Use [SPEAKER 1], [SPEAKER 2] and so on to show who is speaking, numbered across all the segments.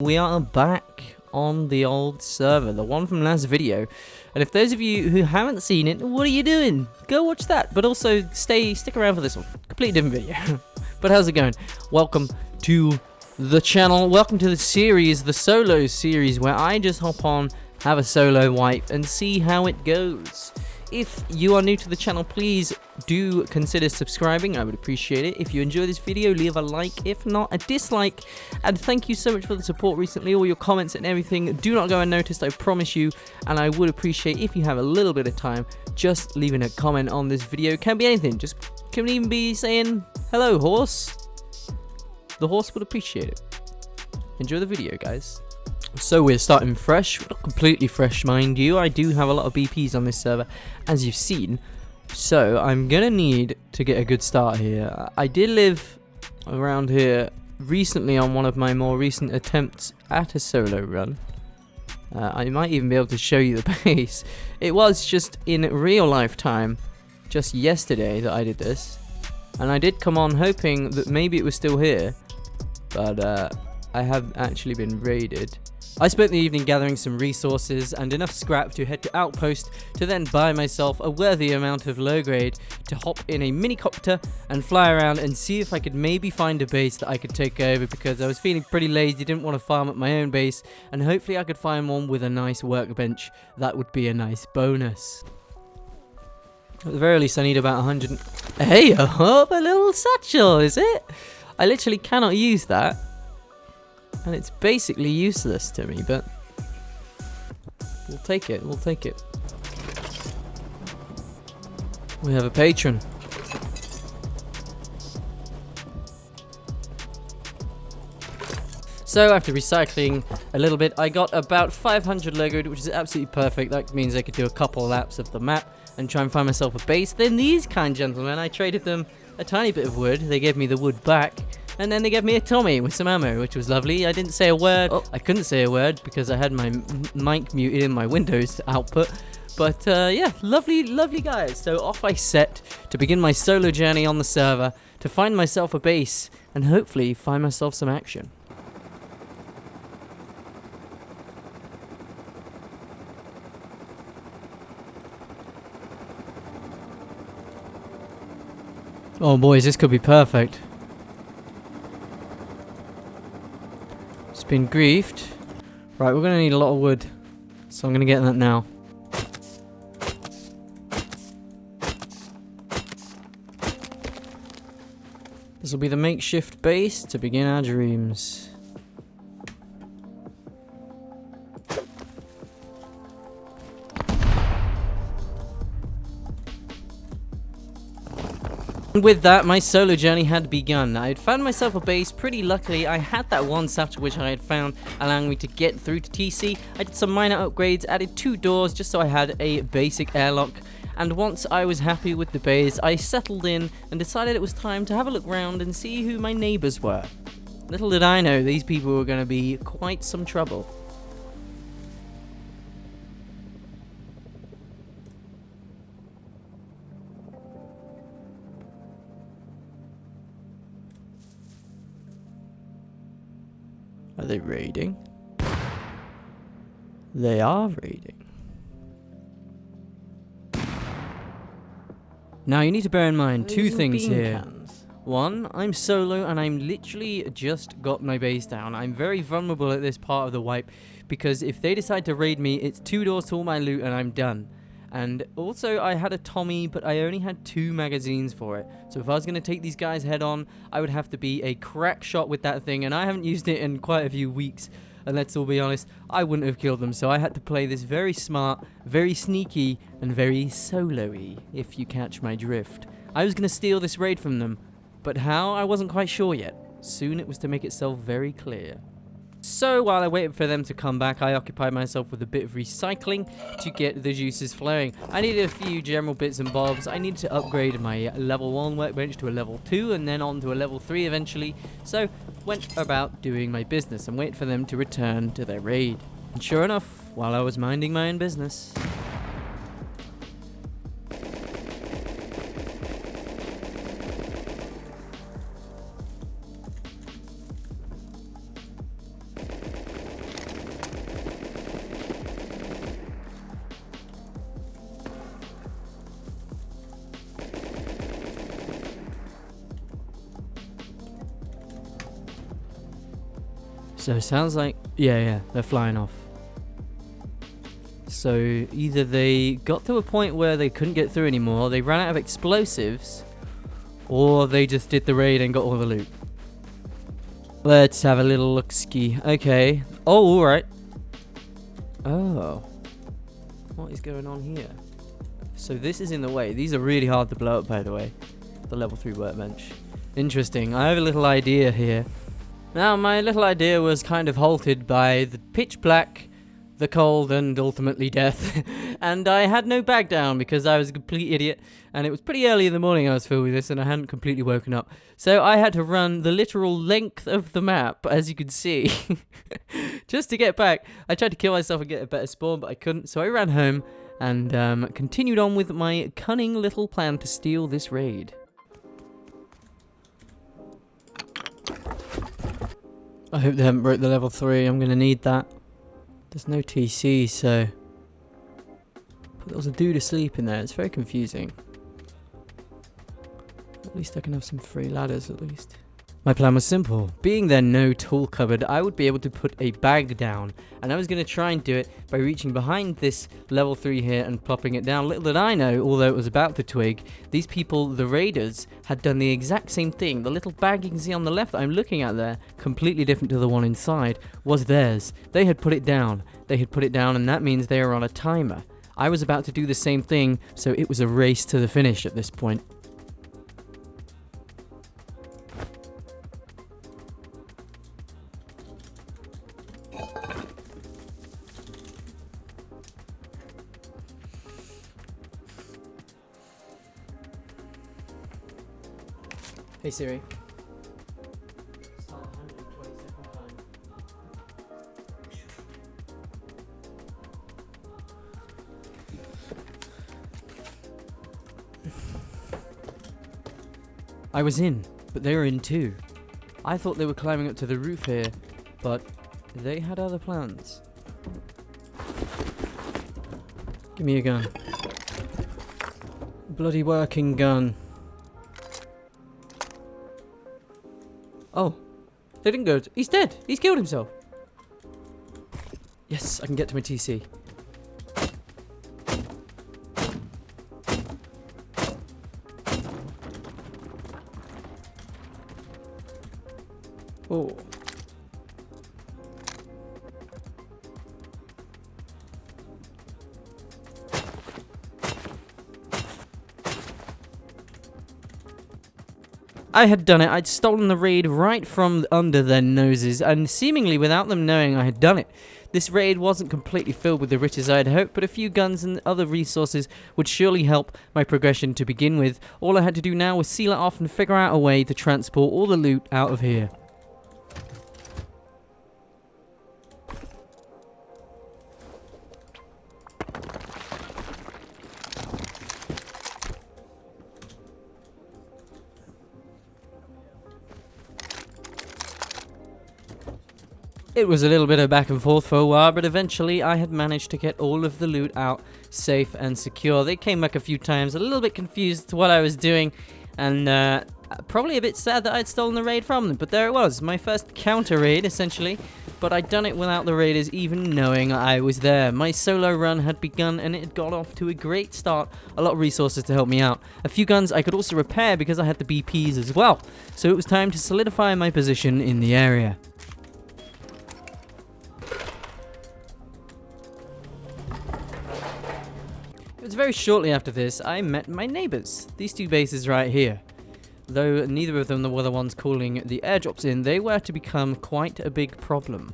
[SPEAKER 1] We are back on the old server, the one from last video. And if those of you who haven't seen it, what are you doing? Go watch that, but also stick around for this one. Completely different video. But how's it going? Welcome to the channel. Welcome to the series, the solo series, where I just hop on, have a solo wipe, and see how it goes. If you are new to the channel, please do consider subscribing. I would appreciate it. If you enjoy this video, leave a like. If not, a dislike. And thank you so much for the support recently. All your comments and everything do not go unnoticed, I promise you. And I would appreciate if you have a little bit of time, just leaving a comment on this video. Can be anything. Just can even be saying, hello, horse. The horse would appreciate it. Enjoy the video, guys. So we're starting fresh, not completely fresh, mind you. I do have a lot of BPs on this server, as you've seen. So I'm gonna need to get a good start here. I did live around here recently on one of my more recent attempts at a solo run. I might even be able to show you the base. It was just in real life time, just yesterday that I did this. And I did come on hoping that maybe it was still here. But I have actually been raided. I spent the evening gathering some resources and enough scrap to head to Outpost to then buy myself a worthy amount of low grade to hop in a minicopter and fly around and see if I could maybe find a base that I could take over, because I was feeling pretty lazy, didn't want to farm at my own base, and hopefully I could find one with a nice workbench. That would be a nice bonus. At the very least I need about 100... Hey, a little satchel, is it? I literally cannot use that. And it's basically useless to me, but we'll take it, we'll take it. We have a patron. So after recycling a little bit, I got about 500 Lego, which is absolutely perfect. That means I could do a couple laps of the map and try and find myself a base. Then these kind gentlemen, I traded them a tiny bit of wood. They gave me the wood back. And then they gave me a Tommy with some ammo, which was lovely. I didn't say a word. Oh, I couldn't say a word because I had my mic muted in my Windows output. But yeah, lovely, lovely guys. So off I set to begin my solo journey on the server to find myself a base and hopefully find myself some action. Oh boys, this could be perfect. Been griefed. Right, we're gonna need a lot of wood, so I'm gonna get that now. This will be the makeshift base to begin our dreams. With that, my solo journey had begun. I had found myself a base. Pretty luckily, I had that one satchel which I had found, allowing me to get through to TC. I did some minor upgrades, added 2 doors just so I had a basic airlock. And once I was happy with the base, I settled in and decided it was time to have a look round and see who my neighbors were. Little did I know, these people were going to be quite some trouble. Are they raiding? They are raiding. Now you need to bear in mind 2 things here. One, I'm solo and I'm literally just got my base down. I'm very vulnerable at this part of the wipe because if they decide to raid me, it's 2 doors to all my loot and I'm done. And also I had a Tommy, but I only had 2 magazines for it. So if I was going to take these guys head on, I would have to be a crack shot with that thing. And I haven't used it in quite a few weeks. And let's all be honest, I wouldn't have killed them. So I had to play this very smart, very sneaky, and very solo-y, if you catch my drift. I was going to steal this raid from them. But how? I wasn't quite sure yet. Soon it was to make itself very clear. So while I waited for them to come back, I occupied myself with a bit of recycling to get the juices flowing. I needed a few general bits and bobs. I needed to upgrade my level 1 workbench to a level 2 and then on to a level 3 eventually. So went about doing my business and waited for them to return to their raid. And sure enough, while I was minding my own business, So it sounds like, yeah, they're flying off. So either they got to a point where they couldn't get through anymore, they ran out of explosives, or they just did the raid and got all the loot. Let's have a little look-ski. Okay. Oh, alright. Oh. What is going on here? So this is in the way. These are really hard to blow up, by the way. The level 3 workbench. Interesting. I have a little idea here. Now, my little idea was kind of halted by the pitch black, the cold, and ultimately death. And I had no bag down because I was a complete idiot. And it was pretty early in the morning I was filming this and I hadn't completely woken up. So I had to run the literal length of the map, as you can see, just to get back. I tried to kill myself and get a better spawn, but I couldn't. So I ran home and continued on with my cunning little plan to steal this raid. I hope they haven't broke the level 3. I'm going to need that. There's no TC, so... But there was a dude asleep in there. It's very confusing. At least I can have some free ladders, at least. My plan was simple. Being there no tool cupboard, I would be able to put a bag down. And I was going to try and do it by reaching behind this level 3 here and plopping it down. Little did I know, although it was about to twig, these people, the raiders, had done the exact same thing. The little bag you can see on the left that I'm looking at there, completely different to the one inside, was theirs. They had put it down. They had put it down, and that means they are on a timer. I was about to do the same thing, so it was a race to the finish at this point. Hey Siri. Start 122nd time. I was in, but they were in too. I thought they were climbing up to the roof here, but they had other plans. Give me a gun. Bloody working gun. Oh, they didn't go. He's dead. He's killed himself. Yes, I can get to my TC. Oh. I had done it. I'd stolen the raid right from under their noses, and seemingly without them knowing I had done it. This raid wasn't completely filled with the riches I had hoped, but a few guns and other resources would surely help my progression to begin with. All I had to do now was seal it off and figure out a way to transport all the loot out of here. It was a little bit of back and forth for a while, but eventually I had managed to get all of the loot out safe and secure. They came back a few times, a little bit confused to what I was doing, and probably a bit sad that I'd stolen the raid from them. But there it was, my first counter raid, essentially. But I'd done it without the raiders even knowing I was there. My solo run had begun, and it had got off to a great start. A lot of resources to help me out. A few guns I could also repair because I had the BPs as well. So it was time to solidify my position in the area. It was very shortly after this I met my neighbours, these two bases right here. Though neither of them were the ones calling the airdrops in, they were to become quite a big problem.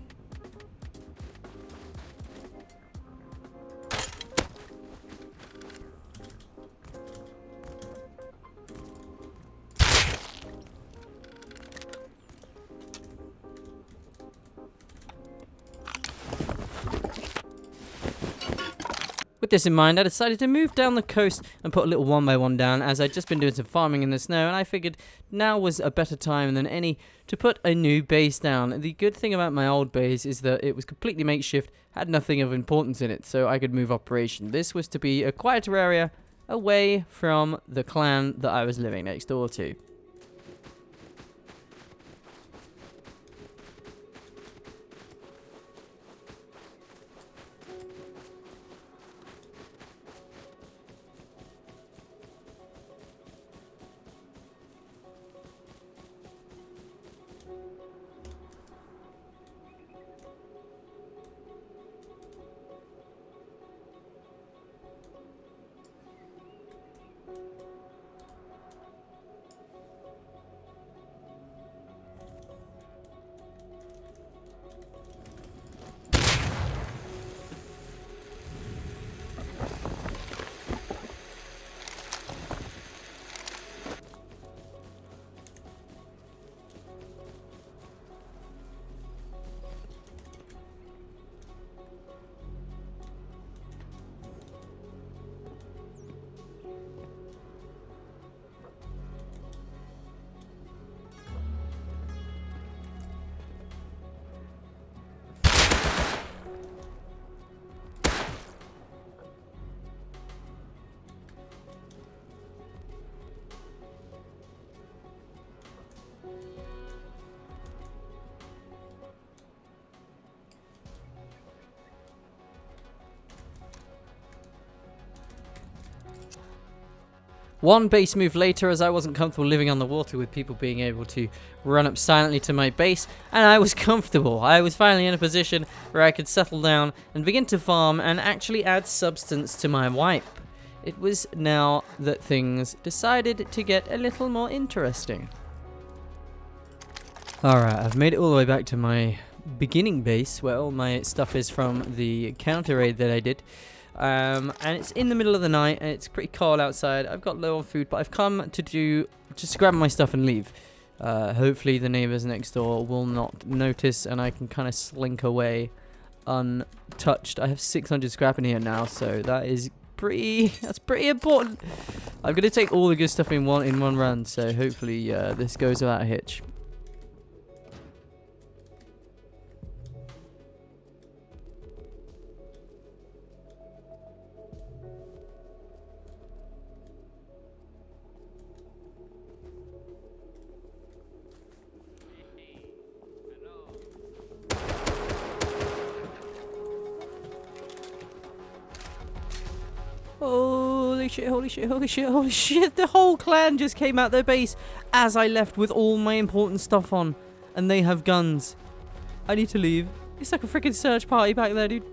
[SPEAKER 1] With this in mind, I decided to move down the coast and put a little 1x1 down, as I'd just been doing some farming in the snow, and I figured now was a better time than any to put a new base down. The good thing about my old base is that it was completely makeshift, had nothing of importance in it, so I could move operation. This was to be a quieter area away from the clan that I was living next door to. One base move later, as I wasn't comfortable living on the water with people being able to run up silently to my base, and I was comfortable. I was finally in a position where I could settle down and begin to farm and actually add substance to my wipe. It was now that things decided to get a little more interesting. Alright, I've made it all the way back to my beginning base where all my stuff is from the counter raid that I did. And it's in the middle of the night and it's pretty cold outside. I've got low on food, but I've come to just grab my stuff and leave. Hopefully the neighbors next door will not notice and I can kind of slink away untouched. I have 600 scrap in here now, so that's pretty important. I'm going to take all the good stuff in one run, so hopefully this goes without a hitch. Holy shit, holy shit, holy shit, holy shit. The whole clan just came out their base as I left with all my important stuff on. And they have guns. I need to leave. It's like a freaking search party back there, dude.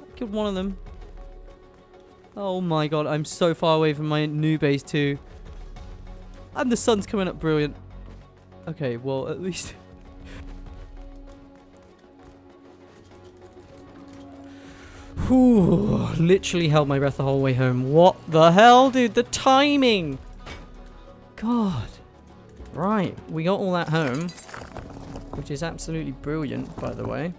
[SPEAKER 1] I killed one of them. Oh my god, I'm so far away from my new base too. And the sun's coming up brilliant. Okay, well, at least... Whew, literally held my breath the whole way home. What the hell, dude? The timing! God. Right, we got all that home. Which is absolutely brilliant, by the way.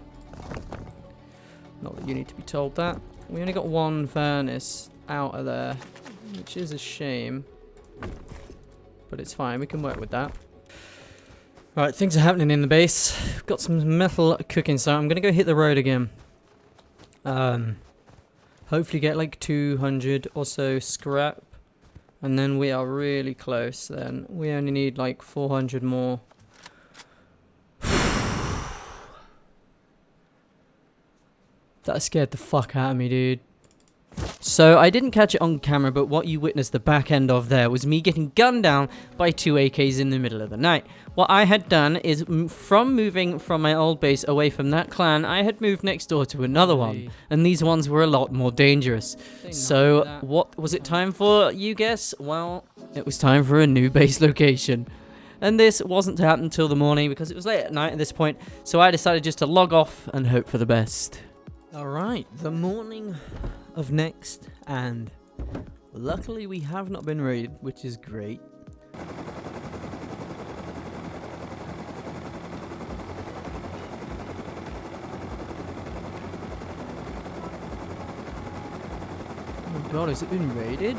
[SPEAKER 1] Not that you need to be told that. We only got one furnace out of there. Which is a shame. But it's fine, we can work with that. Right, things are happening in the base. We've got some metal cooking, so I'm going to go hit the road again. Hopefully get like 200 or so scrap, and then we are really close. Then we only need like 400 more. That scared the fuck out of me, dude. So I didn't catch it on camera, but what you witnessed the back end of there was me getting gunned down by 2 AKs in the middle of the night. What I had done is, from moving from my old base away from that clan, I had moved next door to another one, and these ones were a lot more dangerous. So what was it time for, you guess? Well, it was time for a new base location. And this wasn't to happen until the morning because it was late at night at this point, so I decided just to log off and hope for the best. Alright, the morning of next, and luckily we have not been raided, which is great. Oh my god, has it been raided?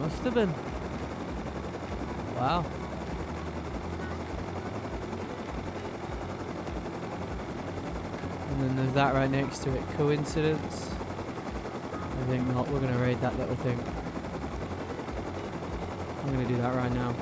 [SPEAKER 1] Must have been. Wow. And then there's that right next to it. Coincidence? I think not. We're going to raid that little thing. I'm going to do that right now.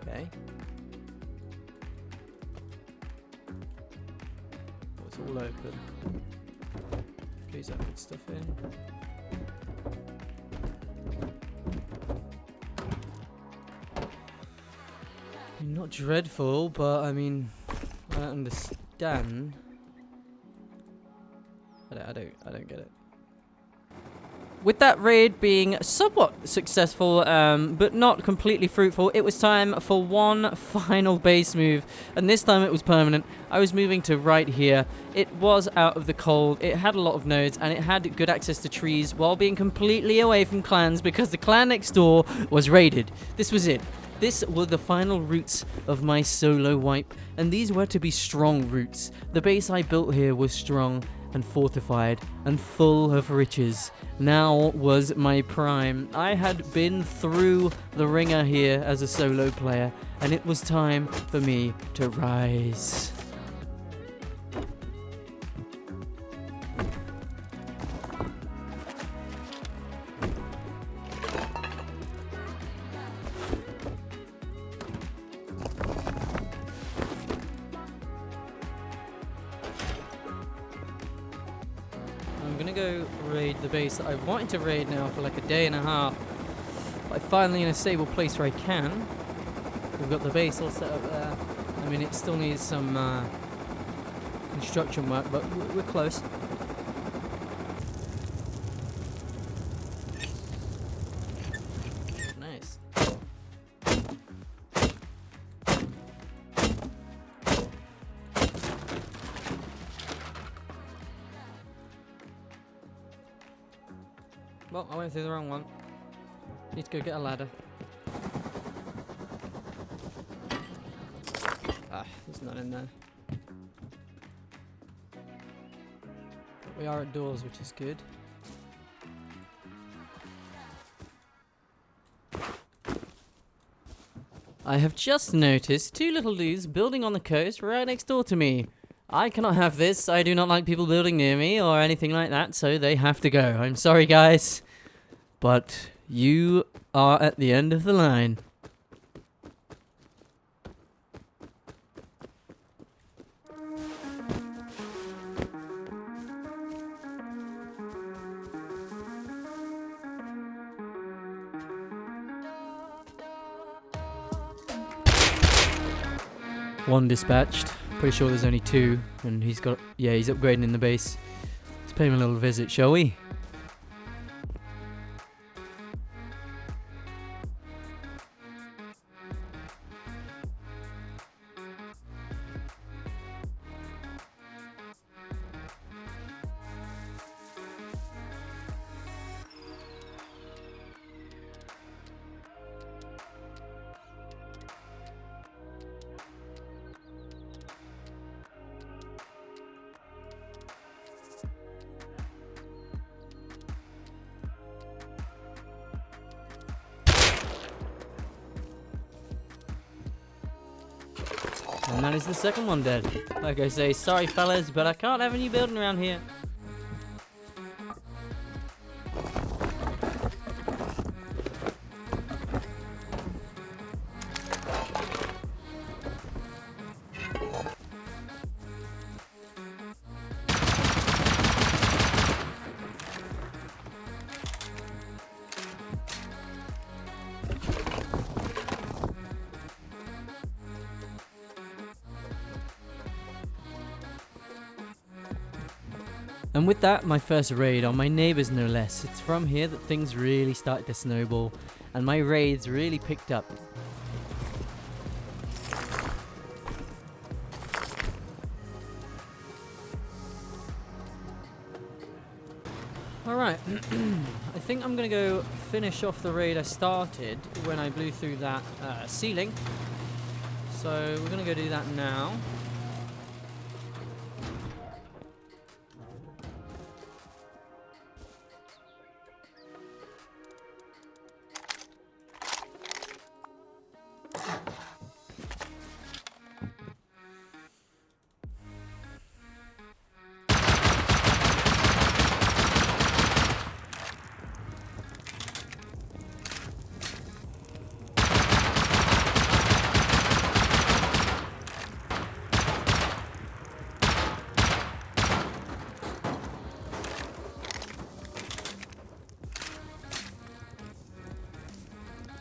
[SPEAKER 1] Okay. Oh, it's all open. Please I put stuff in. Not dreadful, but I mean, I don't understand. I don't get it. With that raid being somewhat successful, but not completely fruitful, it was time for one final base move, and this time it was permanent. I was moving to right here. It was out of the cold, it had a lot of nodes, and it had good access to trees while being completely away from clans because the clan next door was raided. This was it. This were the final roots of my solo wipe, and these were to be strong roots. The base I built here was strong and fortified and full of riches. Now was my prime. I had been through the ringer here as a solo player, and it was time for me to rise. I'm gonna go raid the base that I've wanted to raid now for like a day and a half. But I'm finally in a stable place where I can. We've got the base all set up there. I mean, it still needs some construction work, but we're close. Nice. Well, I went through the wrong one. Need to go get a ladder. Ah, there's none in there. But we are at doors, which is good. I have just noticed two little dudes building on the coast right next door to me. I cannot have this. I do not like people building near me or anything like that, so they have to go. I'm sorry, guys, but you are at the end of the line. One dispatched. Pretty sure there's only two, and he's got, yeah, he's upgrading in the base. Let's pay him a little visit, shall we? And that is the second one dead. Like I say, sorry fellas, but I can't have any building around here. And with that, my first raid on my neighbours no less. It's from here that things really started to snowball, and my raids really picked up. Alright, I think I'm going to go finish off the raid I started when I blew through that ceiling. So we're going to go do that now.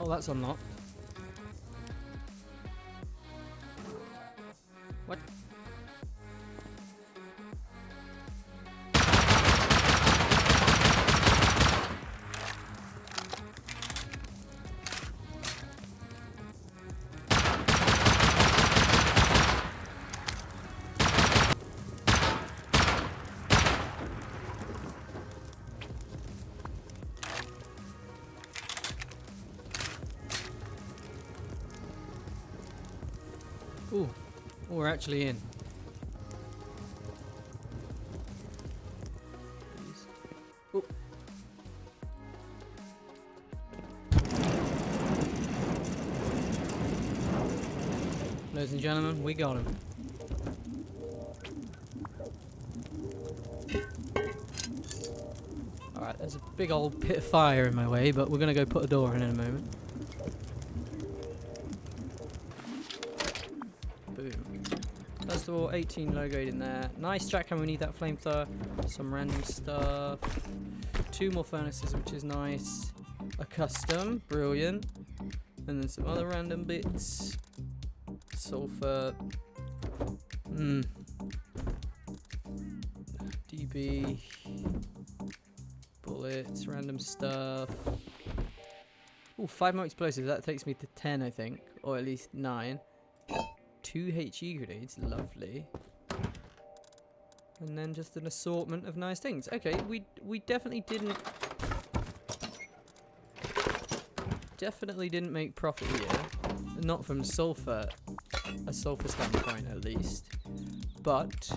[SPEAKER 1] Oh, that's unlocked. Oh, we're actually in. Oh. Ladies and gentlemen, we got him. Alright, there's a big old pit of fire in my way, but we're gonna go put a door in a moment. Boom. First of all, 18 low grade in there. Nice jackhammer, we need that flamethrower. Some random stuff. 2 more furnaces, which is nice. A custom, brilliant. And then some other random bits. Sulfur. DB. Bullets, random stuff. Oh, 5 more explosives. That takes me to 10, I think. Or at least 9. 2 HE grenades. Lovely. And then just an assortment of nice things. Okay, we definitely didn't make profit here. Not from sulfur. A sulfur standpoint, at least. But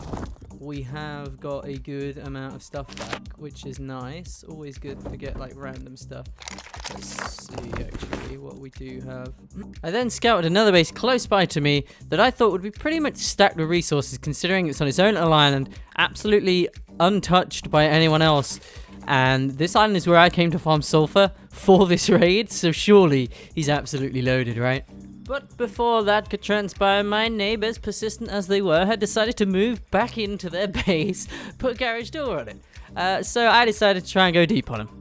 [SPEAKER 1] we have got a good amount of stuff back, which is nice. Always good to get like random stuff. Let's see actually what we do have. I then scouted another base close by to me that I thought would be pretty much stacked with resources, considering it's on its own little island, absolutely untouched by anyone else. And this island is where I came to farm sulfur for this raid, so surely he's absolutely loaded, right? But before that could transpire, my neighbors, persistent as they were, had decided to move back into their base, put a garage door on it. So I decided to try and go deep on them.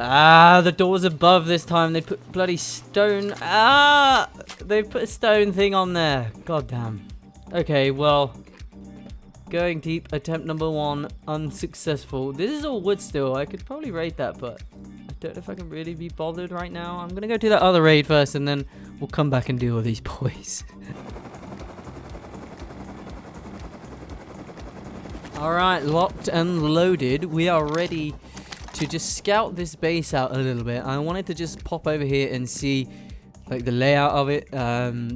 [SPEAKER 1] Ah, the door's above this time. They put bloody stone. Ah, they put a stone thing on there. God damn. Okay, well, going deep, attempt number 1, unsuccessful. This is all wood still. I could probably raid that, but I don't know if I can really be bothered right now. I'm gonna go do that other raid first, and then we'll come back and deal with these boys. Alright, locked and loaded. We are ready to just scout this base out a little bit. I wanted to just pop over here and see like the layout of it,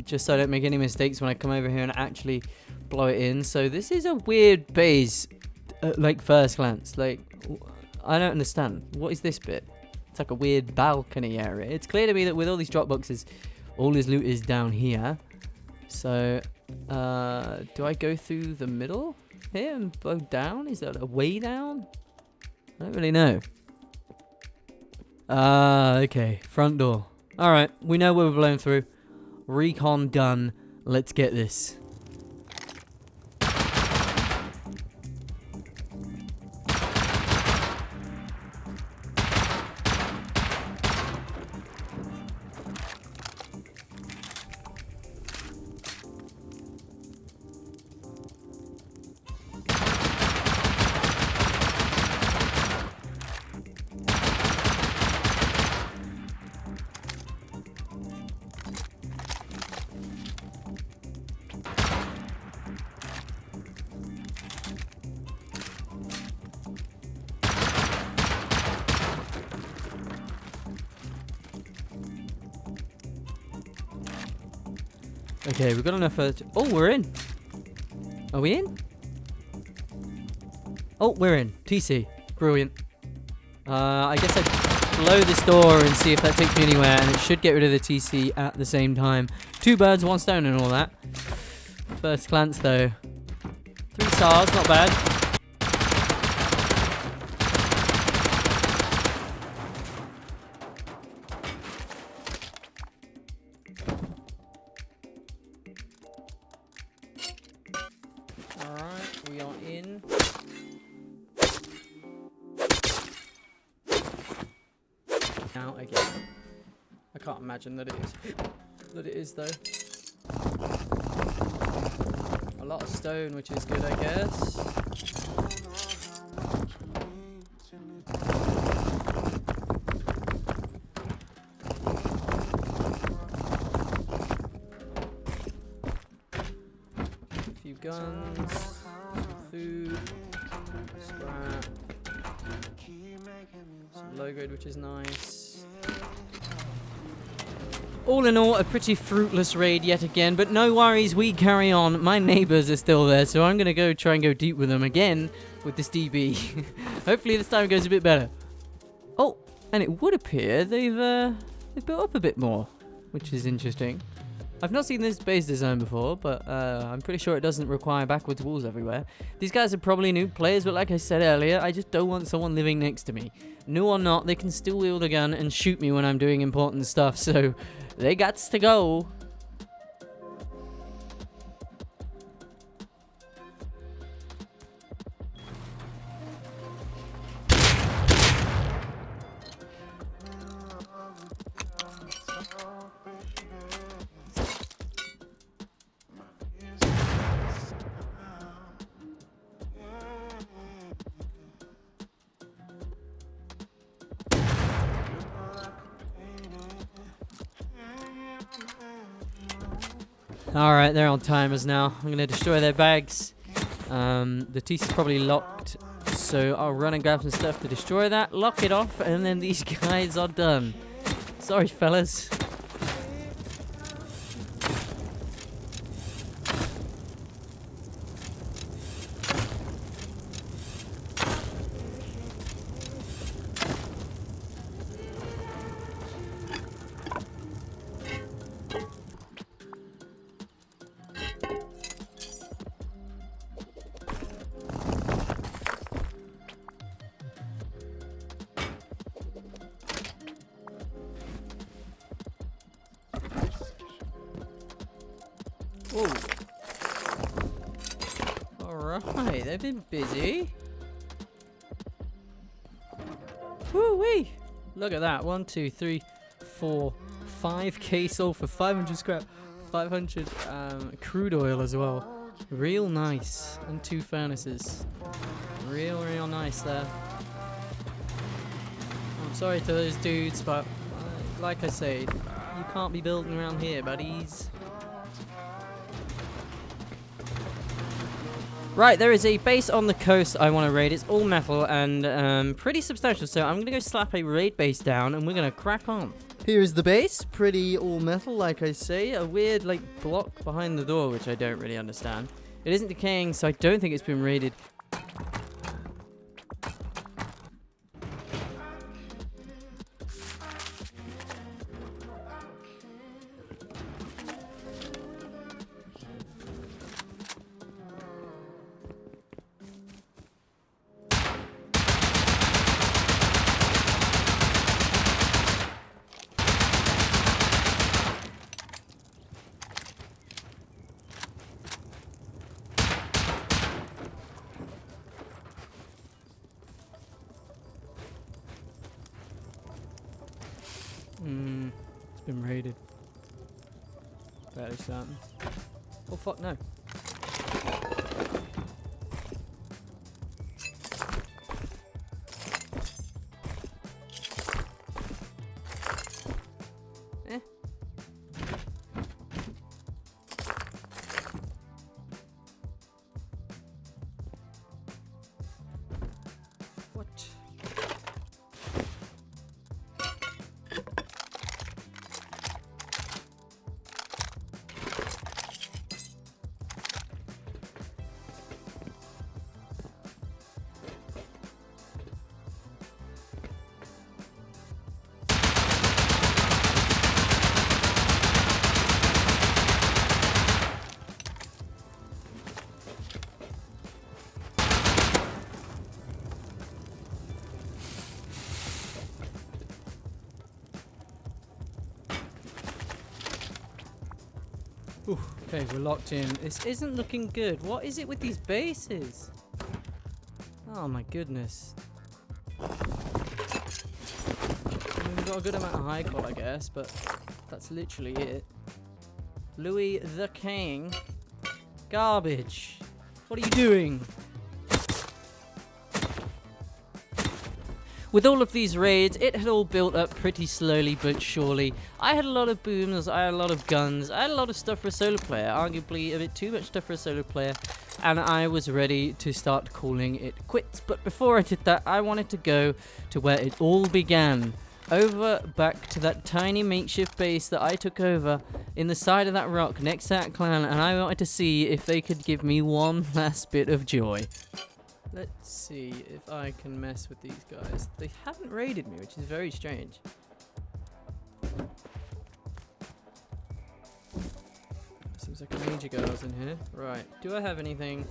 [SPEAKER 1] just so I don't make any mistakes when I come over here and actually blow it in. So this is a weird base, like first glance. Like, I don't understand. What is this bit? It's like a weird balcony area. It's clear to me that with all these drop boxes, all his loot is down here. So, do I go through the middle here and blow down? Is that a way down? I don't really know. Okay. Front door. Alright, we know where we're blown through. Recon done. Let's get this. Okay, we've got enough for... Oh, we're in. Are we in? Oh, we're in. TC. Brilliant. I guess I blow this door and see if that takes me anywhere, and it should get rid of the TC at the same time. 2 birds, 1 stone and all that. First glance, though. 3 stars, not bad. We are in. Now again. I can't imagine that it is. That it is though. A lot of stone, which is good, I guess. A few guns, some food, scrap, some logoed, which is nice. All in all, a pretty fruitless raid yet again, but no worries, we carry on. My neighbors are still there, so I'm going to try and go deep with them again with this DB. Hopefully this time it goes a bit better. Oh, and it would appear they've built up a bit more, which is interesting. I've not seen this base design before, but I'm pretty sure it doesn't require backwards walls everywhere. These guys are probably new players, but like I said earlier, I just don't want someone living next to me. New or not, they can still wield a gun and shoot me when I'm doing important stuff, so they gots to go. Alright, they're on timers now. I'm gonna destroy their bags. The teeth is probably locked, so I'll run and grab some stuff to destroy that, lock it off, and then these guys are done. Sorry, fellas. Whoa. Alright, they've been busy. Woo-wee! Look at that. 1, 2, 3, 4, 5k sold for 500 scrap. 500 crude oil as well. Real nice. And 2 furnaces. Real nice there. I'm sorry to those dudes, but like I say, you can't be building around here, buddies. Right, there is a base on the coast I want to raid. It's all metal and pretty substantial, so I'm going to go slap a raid base down and we're going to crack on. Here is the base, pretty all metal, like I say. A weird, like, block behind the door, which I don't really understand. It isn't decaying, so I don't think it's been raided. It's been raided. Fairly certain. Oh fuck no. Eh. What? Ooh, okay, we're locked in. This isn't looking good. What is it with these bases? Oh my goodness. We've got a good amount of high call, I guess, but that's literally it. Louis the King. Garbage. What are you doing? With all of these raids, it had all built up pretty slowly but surely. I had a lot of booms, I had a lot of guns, I had a lot of stuff for a solo player, arguably a bit too much stuff for a solo player, and I was ready to start calling it quits. But before I did that, I wanted to go to where it all began. Over back to that tiny makeshift base that I took over in the side of that rock next to that clan, and I wanted to see if they could give me one last bit of joy. Let's see if I can mess with these guys. They haven't raided me, which is very strange. Seems like a major girl's in here. Right, do I have anything?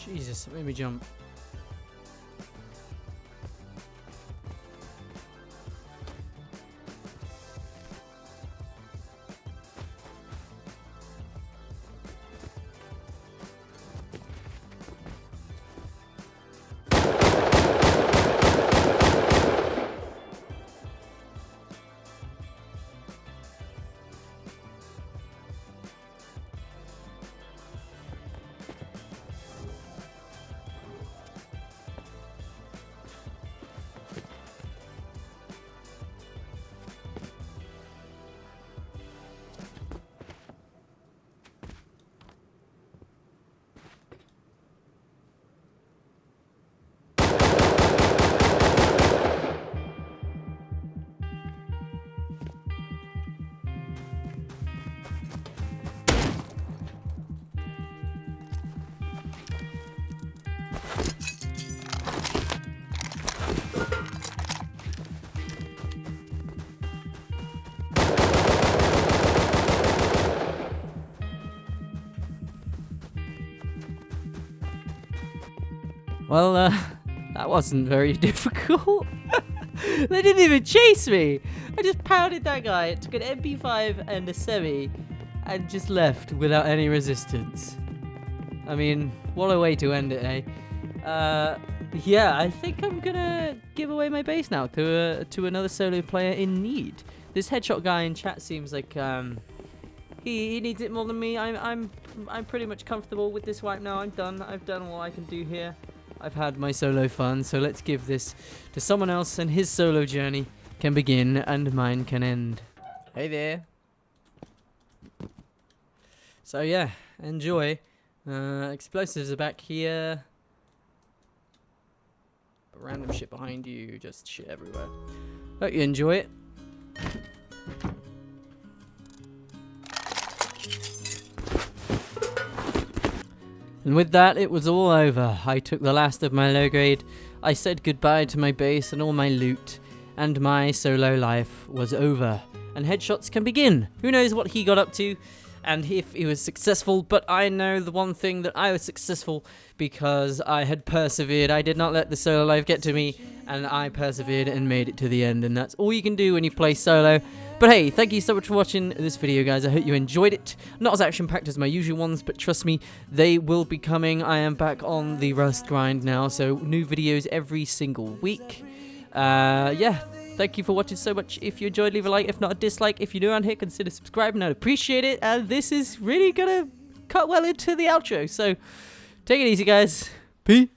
[SPEAKER 1] Jesus, it made me jump. Well, that wasn't very difficult. They didn't even chase me. I just pounded that guy, took an MP5 and a semi, and just left without any resistance. I mean, what a way to end it, eh? Yeah, I think I'm gonna give away my base now to another solo player in need. This headshot guy in chat seems like he needs it more than me. I'm pretty much comfortable with this wipe now. I'm done. I've done what I can do here. I've had my solo fun, so let's give this to someone else, and his solo journey can begin and mine can end. Hey there. So yeah, enjoy. Explosives are back here. Random shit behind you, just shit everywhere. Hope you enjoy it. And with that, it was all over. I took the last of my low grade. I said goodbye to my base and all my loot, and my solo life was over. And headshots can begin. Who knows what he got up to and if he was successful, but I know the one thing, that I was successful because I had persevered. I did not let the solo life get to me, and I persevered and made it to the end, and that's all you can do when you play solo. But hey, thank you so much for watching this video, guys. I hope you enjoyed it. Not as action-packed as my usual ones, but trust me, they will be coming. I am back on the Rust grind now, so new videos every single week. Yeah, thank you for watching so much. If you enjoyed, leave a like. If not, a dislike. If you're new around here, consider subscribing. I'd appreciate it. And this is really gonna cut well into the outro, so take it easy, guys. Peace.